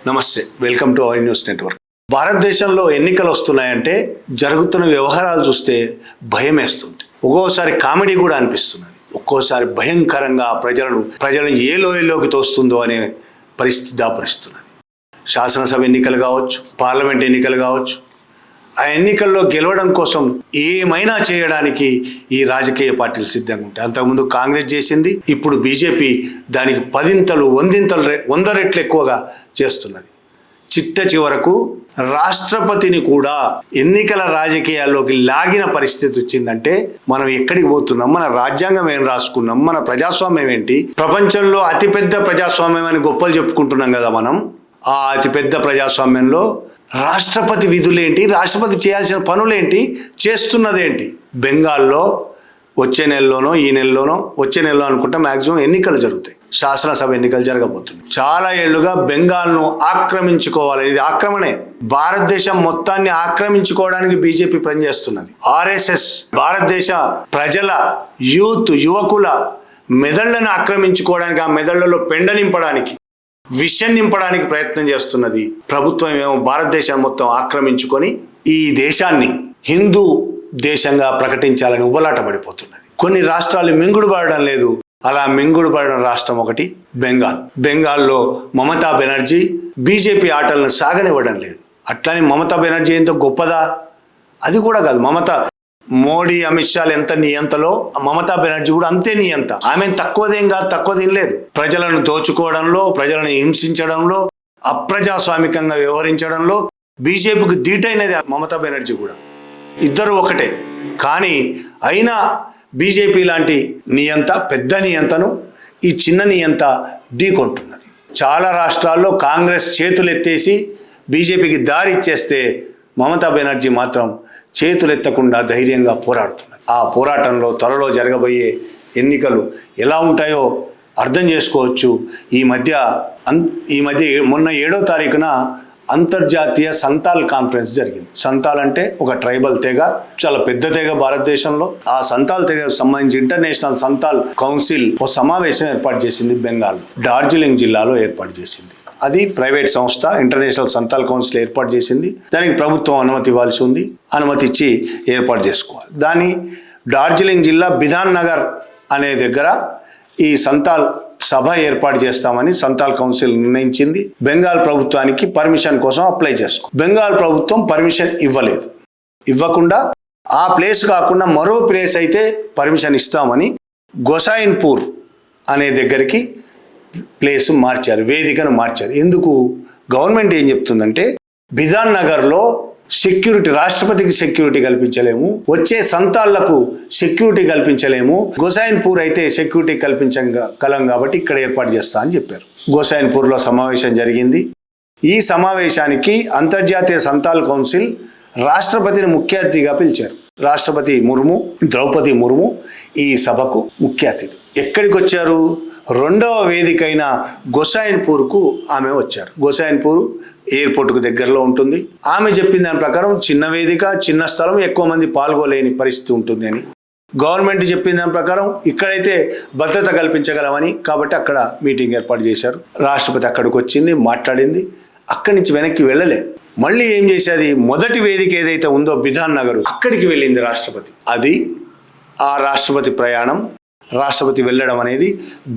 నమస్తే, welcome to our news network. భారతదేశంలో ఎన్నికలు వస్తున్నాయంటే జరుగుతున్న వ్యవహారాలు చూస్తే భయం వేస్తుంది. ఒక్కోసారి కామెడీ కూడా అనిపిస్తున్నది. ఒక్కోసారి భయంకరంగా ప్రజలను ఏ లోయలోకి తోస్తుందో అనే పరిస్థితి దాపరిస్తున్నది. శాసనసభ ఎన్నికలు కావచ్చు, పార్లమెంట్ ఎన్నికలు కావచ్చు, ఆ ఎన్నికల్లో గెలవడం కోసం ఏమైనా చేయడానికి ఈ రాజకీయ పార్టీలు సిద్ధంగా ఉంటాయి. అంతకుముందు కాంగ్రెస్ చేసింది, ఇప్పుడు బీజేపీ దానికి 100 రెట్లు ఎక్కువగా చేస్తున్నది. చిట్ట చివరకు రాష్ట్రపతిని కూడా ఎన్నికల రాజకీయాల్లోకి లాగిన పరిస్థితి వచ్చిందంటే మనం ఎక్కడికి పోతున్నాం, మన రాజ్యాంగం ఏం రాసుకున్నాం, మన ప్రజాస్వామ్యం ఏంటి, ప్రపంచంలో అతిపెద్ద ప్రజాస్వామ్యం అని గొప్పలు చెప్పుకుంటున్నాం కదా మనం. ఆ అతిపెద్ద ప్రజాస్వామ్యంలో రాష్ట్రపతి విధులేంటి, రాష్ట్రపతి చేయాల్సిన పనులేంటి, చేస్తున్నదేంటి? బెంగాల్లో వచ్చే నెలలోనో వచ్చే నెలలో అనుకుంటా మ్యాక్సిమం ఎన్నికలు జరుగుతాయి. శాసనసభ ఎన్నికలు జరగబోతుంది. చాలా ఏళ్లుగా బెంగాల్ను ఆక్రమించుకోవాలి, ఇది ఆక్రమణే. భారతదేశం మొత్తాన్ని ఆక్రమించుకోవడానికి బీజేపీ పనిచేస్తున్నది. ఆర్ఎస్ఎస్ భారతదేశ ప్రజల యువకుల మెదళ్లను ఆక్రమించుకోవడానికి, ఆ మెదళ్లలో పెండ నింపడానికి, విషం నింపడానికి ప్రయత్నం చేస్తున్నది. ప్రభుత్వం ఏమో భారతదేశం మొత్తం ఆక్రమించుకొని ఈ దేశాన్ని హిందూ దేశంగా ప్రకటించాలని ఉబలాట పడిపోతున్నది. కొన్ని రాష్ట్రాలు మింగుడు పడడం లేదు. అలా మింగుడు పడిన రాష్ట్రం ఒకటి బెంగాల్. బెంగాల్లో మమతా బెనర్జీ బీజేపీ ఆటలను సాగనివ్వడం లేదు. అట్లని మమతా బెనర్జీ ఎంతో గొప్పదా? అది కూడా కాదు. మోడీ అమిత్ షాలు ఎంత నియంతలో మమతా బెనర్జీ కూడా అంతే నియంత. ఆమె తక్కువదేం కాదు, తక్కువదేం లేదు. ప్రజలను దోచుకోవడంలో, ప్రజలను హింసించడంలో, అప్రజాస్వామికంగా వ్యవహరించడంలో బీజేపీకి ధీటైనది మమతా బెనర్జీ కూడా. ఇద్దరు ఒకటే. కానీ అయినా బీజేపీ లాంటి నియంత, పెద్ద నియంతను ఈ చిన్న నియంత ఢీకొంటున్నది. చాలా రాష్ట్రాల్లో కాంగ్రెస్ చేతులు ఎత్తేసి బీజేపీకి దారి ఇచ్చేస్తే మమతా బెనర్జీ మాత్రం చేతులెత్తకుండా ధైర్యంగా పోరాడుతున్నది. ఆ పోరాటంలో త్వరలో జరగబోయే ఎన్నికలు ఎలా ఉంటాయో అర్థం చేసుకోవచ్చు. ఈ మధ్య మొన్న 7వ తారీఖున అంతర్జాతీయ సంతాల్ కాన్ఫరెన్స్ జరిగింది. సంతాల్ అంటే ఒక ట్రైబల్ తెగ, చాలా పెద్ద తెగ భారతదేశంలో. ఆ సంతాల్ తెగకు సంబంధించి ఇంటర్నేషనల్ సంతాల్ కౌన్సిల్ ఒక సమావేశం ఏర్పాటు చేసింది. బెంగాల్ డార్జిలింగ్ జిల్లాలో ఏర్పాటు చేసింది. అది ప్రైవేట్ సంస్థ. ఇంటర్నేషనల్ సంతాల్ కౌన్సిల్ ఏర్పాటు చేసింది. దానికి ప్రభుత్వం అనుమతి ఇవ్వాల్సి ఉంది. అనుమతి ఇచ్చి ఏర్పాటు చేసుకోవాలి. దాన్ని డార్జిలింగ్ జిల్లా బిధాన్ నగర్ అనే దగ్గర ఈ సంతాల్ సభ ఏర్పాటు చేస్తామని సంతాల్ కౌన్సిల్ నిర్ణయించింది. బెంగాల్ ప్రభుత్వానికి పర్మిషన్ కోసం అప్లై చేసుకో. బెంగాల్ ప్రభుత్వం పర్మిషన్ ఇవ్వలేదు. ఇవ్వకుండా ఆ ప్లేస్ కాకుండా మరో ప్లేస్ అయితే పర్మిషన్ ఇస్తామని గోసాయిన్పూర్ అనే దగ్గరికి ప్లేస్ మార్చారు, వేదికను మార్చారు. ఎందుకు? గవర్నమెంట్ ఏం చెప్తుందంటే బిధాన్ నగర్లో సెక్యూరిటీ, రాష్ట్రపతికి సెక్యూరిటీ కల్పించలేము, వచ్చే సంతాళ్లకు సెక్యూరిటీ కల్పించలేము, గోసాయిన్పూర్ అయితే సెక్యూరిటీ కలం కాబట్టి ఇక్కడ ఏర్పాటు చేస్తా అని చెప్పారు. గోసాయిన్పూర్లో సమావేశం జరిగింది. ఈ సమావేశానికి అంతర్జాతీయ సంతాల్ కౌన్సిల్ రాష్ట్రపతిని ముఖ్య అతిథిగా పిలిచారు. రాష్ట్రపతి ద్రౌపది ముర్ము ఈ సభకు ముఖ్య అతిథి. ఎక్కడికి వచ్చారు? 2వ వేదిక అయిన గోసాయిన్పూర్కు ఆమె వచ్చారు. గోసాయిన్పూర్ ఎయిర్పోర్ట్కు దగ్గరలో ఉంటుంది. ఆమె చెప్పిన దాని ప్రకారం చిన్న వేదిక, చిన్న స్థలం, ఎక్కువ మంది పాల్గొలేని పరిస్థితి ఉంటుంది అని. గవర్నమెంట్ చెప్పిన దాని ప్రకారం ఇక్కడైతే భద్రత కల్పించగలమని, కాబట్టి అక్కడ మీటింగ్ ఏర్పాటు చేశారు. రాష్ట్రపతి అక్కడికి వచ్చింది, మాట్లాడింది. అక్కడి నుంచి వెనక్కి వెళ్ళలే. మళ్ళీ ఏం చేసేది? మొదటి వేదిక ఏదైతే ఉందో బిధాన్ నగర్, అక్కడికి వెళ్ళింది రాష్ట్రపతి. అది ఆ రాష్ట్రపతి ప్రయాణం, రాష్ట్రపతి వెళ్ళడం అనేది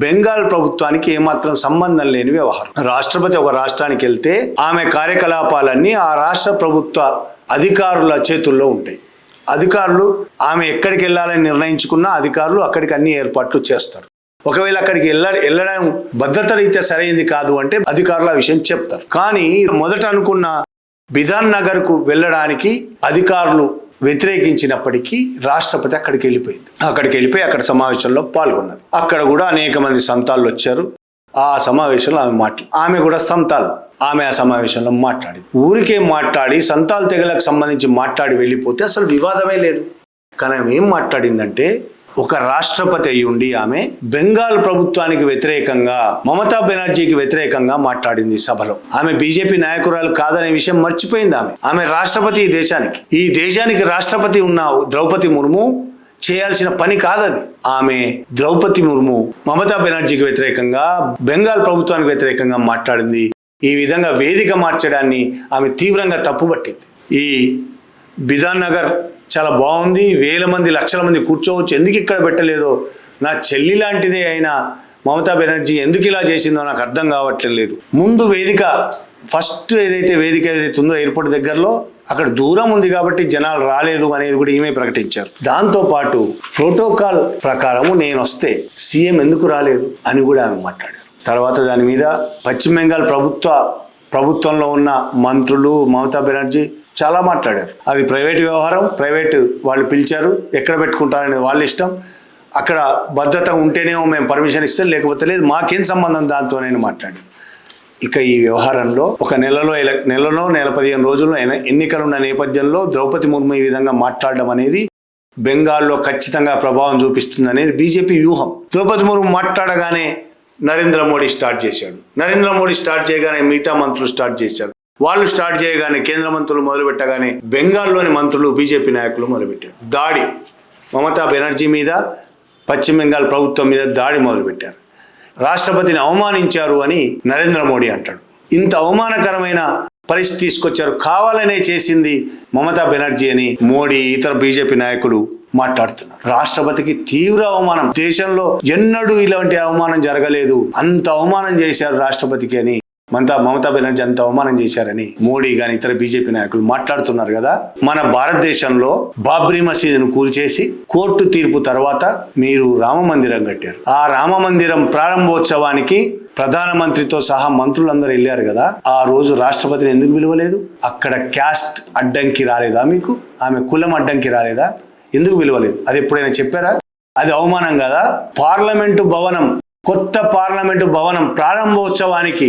బెంగాల్ ప్రభుత్వానికి ఏమాత్రం సంబంధం లేని వ్యవహారం. రాష్ట్రపతి ఒక రాష్ట్రానికి వెళ్తే ఆమె కార్యకలాపాలన్నీ ఆ రాష్ట్ర ప్రభుత్వ అధికారుల చేతుల్లో ఉంటాయి. అధికారులు ఆమె ఎక్కడికి వెళ్ళాలని నిర్ణయించుకున్న అధికారులు అక్కడికి అన్ని ఏర్పాట్లు చేస్తారు. ఒకవేళ అక్కడికి వెళ్ళడం భద్రత రీత్యా సరైనది కాదు అంటే అధికారులు ఆ విషయం చెప్తారు. కానీ మొదట అనుకున్న బిధాన్ నగర్కు వెళ్ళడానికి అధికారులు వ్యతిరేకించినప్పటికీ రాష్ట్రపతి అక్కడికి వెళ్ళిపోయి అక్కడ సమావేశంలో పాల్గొన్నది. అక్కడ కూడా అనేక మంది సంతాళ్ళు వచ్చారు. ఆ సమావేశంలో ఆమె కూడా సంతాల్, ఆమె ఆ సమావేశంలో ఊరికే మాట్లాడి సంతాల్ తెగలకు సంబంధించి మాట్లాడి వెళ్ళిపోతే అసలు వివాదమే లేదు. కానీ ఆమె ఏం మాట్లాడిందంటే, ఒక రాష్ట్రపతి అయి ఉండి ఆమె బెంగాల్ ప్రభుత్వానికి వ్యతిరేకంగా, మమతా బెనర్జీకి వ్యతిరేకంగా మాట్లాడింది సభలో. ఆమె బీజేపీ నాయకురాలు కాదనే విషయం మర్చిపోయింది. ఆమె రాష్ట్రపతి ఈ దేశానికి రాష్ట్రపతి ఉన్న ద్రౌపది ముర్ము చేయాల్సిన పని కాదది. ఆమె ద్రౌపది ముర్ము మమతా బెనర్జీకి వ్యతిరేకంగా, బెంగాల్ ప్రభుత్వానికి వ్యతిరేకంగా మాట్లాడింది. ఈ విధంగా వేదిక మార్చడాన్ని ఆమె తీవ్రంగా తప్పుపట్టింది. ఈ బిధాన్ నగర్ చాలా బాగుంది, వేల మంది లక్షల మంది కూర్చోవచ్చు, ఎందుకు ఇక్కడ పెట్టలేదో, నా చెల్లి లాంటిదే అయినా మమతా బెనర్జీ ఎందుకు ఇలా చేసిందో నాకు అర్థం కావట్లేదు. ముందు వేదిక ఫస్ట్ ఏదైతే ఉందో ఎయిర్పోర్ట్ దగ్గరలో అక్కడ దూరం ఉంది కాబట్టి జనాలు రాలేదు అనేది కూడా ఈమె ప్రకటించారు. దాంతోపాటు ప్రోటోకాల్ ప్రకారము నేను వస్తే సీఎం ఎందుకు రాలేదు అని కూడా ఆమె మాట్లాడారు. తర్వాత దాని మీద పశ్చిమ బెంగాల్ ప్రభుత్వంలో ఉన్న మంత్రులు మమతా బెనర్జీ చాలా మాట్లాడారు. అది ప్రైవేట్ వ్యవహారం, ప్రైవేట్ వాళ్ళు పిలిచారు, ఎక్కడ పెట్టుకుంటారనేది వాళ్ళ ఇష్టం, అక్కడ భద్రత ఉంటేనేమో మేము పర్మిషన్ ఇస్తాం, లేకపోతే లేదు, మాకేం సంబంధం దాంతో నేను మాట్లాడాను. ఇక ఈ వ్యవహారంలో ఒక నెలలో 15 రోజుల్లో ఎన్నికలున్న నేపథ్యంలో ద్రౌపది ముర్ము ఈ విధంగా మాట్లాడడం అనేది బెంగాల్లో ఖచ్చితంగా ప్రభావం చూపిస్తుంది అనేది బీజేపీ వ్యూహం. ద్రౌపది ముర్ము మాట్లాడగానే నరేంద్ర మోడీ స్టార్ట్ చేశాడు, నరేంద్ర మోడీ స్టార్ట్ చేయగానే మిగతా మంత్రులు స్టార్ట్ చేశారు, వాళ్ళు స్టార్ట్ చేయగానే కేంద్ర మంత్రులు మొదలుపెట్టగానే బెంగాల్లోని మంత్రులు బీజేపీ నాయకులు మొదలుపెట్టారు దాడి. మమతా బెనర్జీ మీద, పశ్చిమ బెంగాల్ ప్రభుత్వం మీద దాడి మొదలుపెట్టారు. రాష్ట్రపతిని అవమానించారు అని నరేంద్ర మోడీ అంటాడు. ఇంత అవమానకరమైన పరిస్థితి తీసుకొచ్చారు, కావాలనే చేసింది మమతా బెనర్జీ అని మోడీ ఇతర బీజేపీ నాయకులు మాట్లాడుతున్నారు. రాష్ట్రపతికి తీవ్ర అవమానం, దేశంలో ఎన్నడూ ఇలాంటి అవమానం జరగలేదు, అంత అవమానం చేశారు రాష్ట్రపతికి అని మమతా బెనర్జీ అంత అవమానం చేశారని మోడీ గాని ఇతర బీజేపీ నాయకులు మాట్లాడుతున్నారు కదా. మన భారతదేశంలో బాబ్రీ మసీదును కూల్చేసి కోర్టు తీర్పు తర్వాత మీరు రామ మందిరం కట్టారు. ఆ రామ మందిరం ప్రారంభోత్సవానికి ప్రధానమంత్రితో సహా మంత్రులందరూ వెళ్ళారు కదా. ఆ రోజు రాష్ట్రపతిని ఎందుకు పిలవలేదు? అక్కడ క్యాస్ట్ అడ్డంకి రాలేదా మీకు? ఆమె కులం అడ్డంకి రాలేదా? ఎందుకు పిలవలేదు? అది ఎప్పుడైనా చెప్పారా? అది అవమానం కదా. కొత్త పార్లమెంటు భవనం ప్రారంభోత్సవానికి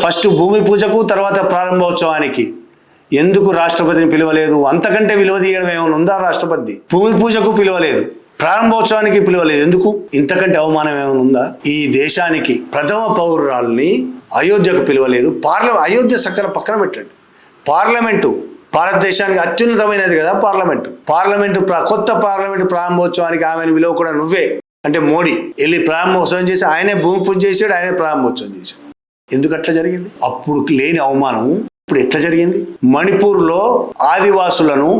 ఫస్ట్ భూమి పూజకు తర్వాత ప్రారంభోత్సవానికి ఎందుకు రాష్ట్రపతిని పిలవలేదు? అంతకంటే విలువ తీయడం ఏమైనా ఉందా? రాష్ట్రపతి భూమి పూజకు పిలవలేదు, ప్రారంభోత్సవానికి పిలవలేదు, ఎందుకు? ఇంతకంటే అవమానం ఏమైనా ఉందా? ఈ దేశానికి ప్రథమ పౌరురాల్ని అయోధ్యకు పిలవలేదు. అయోధ్య సక్కన పక్కన పెట్టండి. పార్లమెంటు భారతదేశానికి అత్యున్నతమైనది కదా పార్లమెంటు కొత్త పార్లమెంటు ప్రారంభోత్సవానికి ఆమెను విలువ కూడా నువ్వే అంటే మోడీ వెళ్ళి ప్రారంభోత్సవం చేసి ఆయనే భూమి పూజ చేశాడు, ఆయనే ప్రారంభోత్సవం చేశాడు. ఎందుకు అట్లా జరిగింది? అప్పుడు లేని అవమానం ఇప్పుడు ఎట్లా జరిగింది? మణిపూర్లో ఆదివాసులను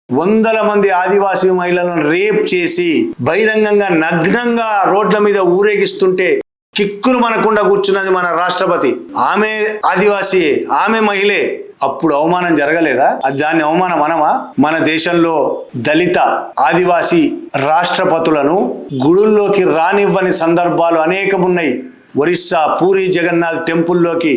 100 మంది ఆదివాసీ మహిళలను రేప్ చేసి బహిరంగంగా నగ్నంగా రోడ్ల మీద ఊరేగిస్తుంటే కిక్కులు మనకుండా కూర్చున్నది మన రాష్ట్రపతి. ఆమె ఆదివాసీయే, ఆమె మహిళే. అప్పుడు అవమానం జరగలేదా? దాన్ని అవమానం అనమా? మన దేశంలో దళిత ఆదివాసీ రాష్ట్రపతులను గుడుల్లోకి రానివ్వని సందర్భాలు అనేకమున్నాయి. ఒరిస్సా పూరి జగన్నాథ్ టెంపుల్లోకి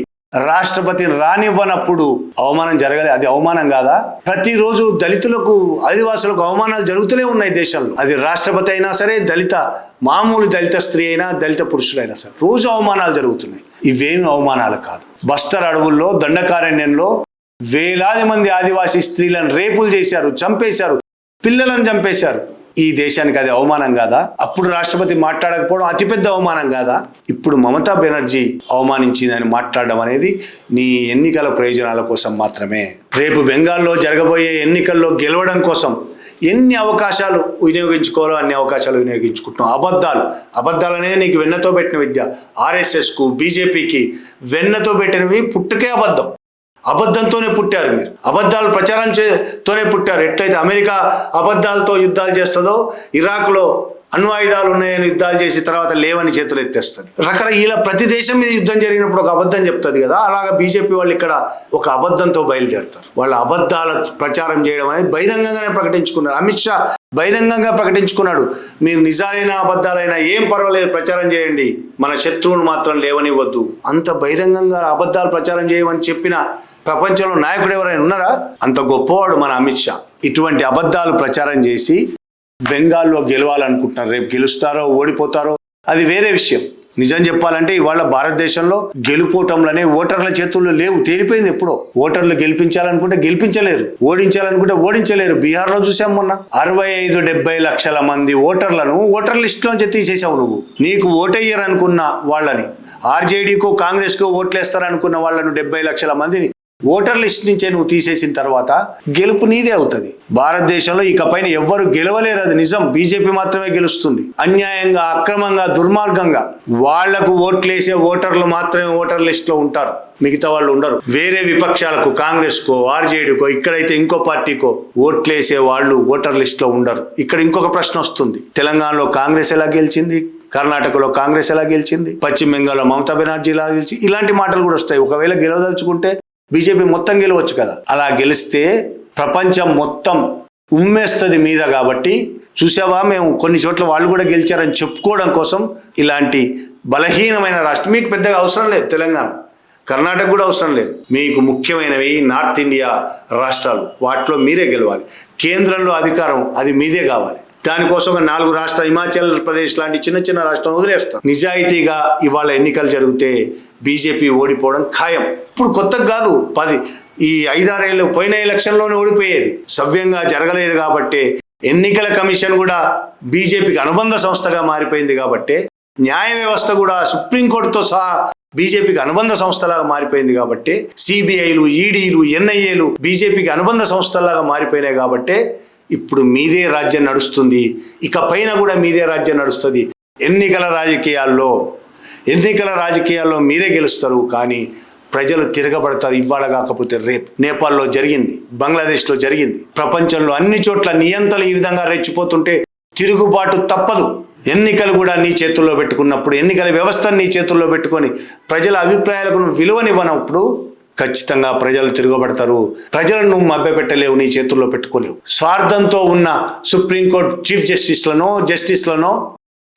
రాష్ట్రపతి రానివ్వనప్పుడు అవమానం జరగలేదు. అది అవమానం కాదా? ప్రతిరోజు దళితులకు ఆదివాసులకు అవమానాలు జరుగుతూనే ఉన్నాయి దేశంలో. అది రాష్ట్రపతి అయినా సరే, మామూలు దళిత స్త్రీ అయినా, దళిత పురుషులైనా సరే రోజు అవమానాలు జరుగుతున్నాయి. ఇవేమి అవమానాలు కాదు. బస్తర్ అడవుల్లో, దండకారణ్యంలో వేలాది మంది ఆదివాసీ స్త్రీలను రేపులు చేశారు, చంపేశారు, పిల్లలను చంపేశారు. ఈ దేశానికి అది అవమానం కాదా? అప్పుడు రాష్ట్రపతి మాట్లాడకపోవడం అతిపెద్ద అవమానం కాదా? ఇప్పుడు మమతా బెనర్జీ అవమానించిందని మాట్లాడడం అనేది నీ ఎన్నికల ప్రయోజనాల కోసం మాత్రమే. రేపు బెంగాల్లో జరగబోయే ఎన్నికల్లో గెలవడం కోసం ఎన్ని అవకాశాలు వినియోగించుకోవాలో అన్ని అవకాశాలు వినియోగించుకుంటున్నాం. అబద్ధాలు అనేది నీకు వెన్నతో పెట్టిన విద్య. ఆర్ఎస్ఎస్కు, బీజేపీకి వెన్నతో పెట్టినవి పుట్టుకే అబద్ధంతోనే పుట్టారు. మీరు అబద్ధాలు తోనే పుట్టారు. ఎట్లయితే అమెరికా అబద్ధాలతో యుద్ధాలు చేస్తుందో, ఇరాక్లో అణ్వాయుధాలు ఉన్నాయని యుద్ధాలు చేసి తర్వాత లేవని చేతులు ఎత్తేస్తుంది. ఇలా ప్రతి దేశం మీద యుద్ధం జరిగినప్పుడు ఒక అబద్ధం చెప్తుంది కదా. అలాగా బీజేపీ వాళ్ళు ఇక్కడ ఒక అబద్ధంతో బయలుదేరుతారు. వాళ్ళ అబద్ధాల ప్రచారం చేయడం అనేది బహిరంగంగానే ప్రకటించుకున్నారు. అమిత్ షా బహిరంగంగా ప్రకటించుకున్నాడు, మీరు నిజాలైనా అబద్ధాలైనా ఏం పర్వాలేదు, ప్రచారం చేయండి, మన శత్రువును మాత్రం లేవనివ్వద్దు. అంత బహిరంగంగా అబద్ధాలు ప్రచారం చేయమని చెప్పిన ప్రపంచంలో నాయకుడు ఎవరైనా ఉన్నారా? అంత గొప్పవాడు మన అమిత్ షా. ఇటువంటి అబద్ధాలు ప్రచారం చేసి బెంగాల్లో గెలవాలనుకుంటున్నారు. రేపు గెలుస్తారో ఓడిపోతారో అది వేరే విషయం. నిజం చెప్పాలంటే ఇవాళ భారతదేశంలో గెలుపోవటంలోనే ఓటర్ల చేతుల్లో లేవు, తేలిపోయింది. ఎప్పుడో ఓటర్లు గెలిపించాలనుకుంటే గెలిపించలేరు, ఓడించాలనుకుంటే ఓడించలేరు. బీహార్లో చూసాం మొన్న 65-70 లక్షల మంది ఓటర్లను ఓటర్ లిస్టులోంచి తీసేసావు నువ్వు. నీకు ఓటేయరనుకున్న వాళ్ళని, ఆర్జేడీకో కాంగ్రెస్కో ఓట్లేస్తారనుకున్న వాళ్ళను 70 లక్షల మందిని ఓటర్ లిస్ట్ నుంచే నువ్వు తీసేసిన తర్వాత గెలుపు నీదే అవుతుంది. భారతదేశంలో ఇకపైన ఎవ్వరు గెలవలేరు, అది నిజం. బీజేపీ మాత్రమే గెలుస్తుంది. అన్యాయంగా, అక్రమంగా, దుర్మార్గంగా వాళ్లకు ఓట్లేసే ఓటర్లు మాత్రమే ఓటర్ లిస్ట్ లో ఉంటారు. మిగతా వాళ్ళు ఉండరు. వేరే విపక్షాలకు, కాంగ్రెస్కో, ఆర్జేడీకో, ఇక్కడైతే ఇంకో పార్టీకో ఓట్లేసే వాళ్ళు ఓటర్ లిస్ట్లో ఉండరు. ఇక్కడ ఇంకొక ప్రశ్న వస్తుంది, తెలంగాణలో కాంగ్రెస్ ఎలా గెలిచింది, కర్ణాటకలో కాంగ్రెస్ ఎలా గెలిచింది, పశ్చిమ బెంగాల్లో మమతా బెనర్జీ ఎలా గెలిచి, ఇలాంటి మాటలు కూడా వస్తాయి. ఒకవేళ గెలవదలుచుకుంటే బీజేపీ మొత్తం గెలవచ్చు కదా. అలా గెలిస్తే ప్రపంచం మొత్తం ఉమ్మేస్తుంది మీద. కాబట్టి చూసావా, మేము కొన్ని చోట్ల వాళ్ళు కూడా గెలిచారని చెప్పుకోవడం కోసం ఇలాంటి బలహీనమైన రాష్ట్రం మీకు పెద్దగా అవసరం లేదు. తెలంగాణ, కర్ణాటక కూడా అవసరం లేదు. మీకు ముఖ్యమైనవి నార్త్ ఇండియా రాష్ట్రాలు, వాటిలో మీరే గెలవాలి. కేంద్రంలో అధికారం అది మీదే కావాలి. దానికోసం ఒక 4 రాష్ట్రాలు, హిమాచల్ ప్రదేశ్ లాంటి చిన్న చిన్న రాష్ట్రాలు వదిలేస్తారు. నిజాయితీగా ఇవాళ ఎన్నికలు జరిగితే బీజేపీ ఓడిపోవడం ఖాయం. ఇప్పుడు కొత్తగా కాదు, ఈ 5-6 ఏళ్ళు పోయిన ఎలక్షన్లోనే ఓడిపోయేది. సవ్యంగా జరగలేదు కాబట్టి ఎన్నికల కమిషన్ కూడా బీజేపీకి అనుబంధ సంస్థగా మారిపోయింది. కాబట్టి న్యాయ వ్యవస్థ కూడా సుప్రీంకోర్టుతో సహా బీజేపీకి అనుబంధ సంస్థలాగా మారిపోయింది. కాబట్టి సిబిఐలు, ఈడీలు, ఎన్ఐఏలు బీజేపీకి అనుబంధ సంస్థలాగా మారిపోయినాయి. కాబట్టి ఇప్పుడు మీదే రాజ్యం నడుస్తుంది, ఇక పైన కూడా మీదే రాజ్యం నడుస్తుంది. ఎన్నికల రాజకీయాల్లో మీరే గెలుస్తారు, కానీ ప్రజలు తిరగబడతారు. ఇవాళ కాకపోతే రేపు. నేపాల్లో జరిగింది, బంగ్లాదేశ్లో జరిగింది, ప్రపంచంలో అన్ని చోట్ల నియంతలు ఈ విధంగా రెచ్చిపోతుంటే తిరుగుబాటు తప్పదు. ఎన్నికలు కూడా నీ చేతుల్లో పెట్టుకున్నప్పుడు, ఎన్నికల వ్యవస్థను నీ చేతుల్లో పెట్టుకొని ప్రజల అభిప్రాయాలకు విలువనివ్వనప్పుడు ఖచ్చితంగా ప్రజలు తిరగబడతారు. ప్రజలను నువ్వు మభ్యపెట్టలేవు, నీ చేతుల్లో పెట్టుకోలేవు. స్వార్థంతో ఉన్న సుప్రీంకోర్టు చీఫ్ జస్టిస్లనో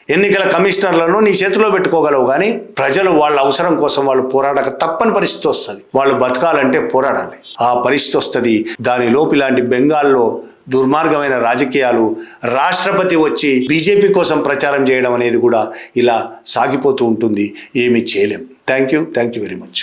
ఎన్నికల కమిషనర్లను నీ చేతిలో పెట్టుకోగలవు, కానీ ప్రజలు వాళ్ళ అవసరం కోసం వాళ్ళు పోరాడక తప్పని పరిస్థితి వస్తుంది. వాళ్ళు బతకాలంటే పోరాడాలి, ఆ పరిస్థితి వస్తుంది. దానిలోపు ఇలాంటి బెంగాల్లో దుర్మార్గమైన రాజకీయాలు, రాష్ట్రపతి వచ్చి బీజేపీ కోసం ప్రచారం చేయడం అనేది కూడా ఇలా సాగిపోతూ ఉంటుంది. ఏమీ చేయలేం. Thank you very much.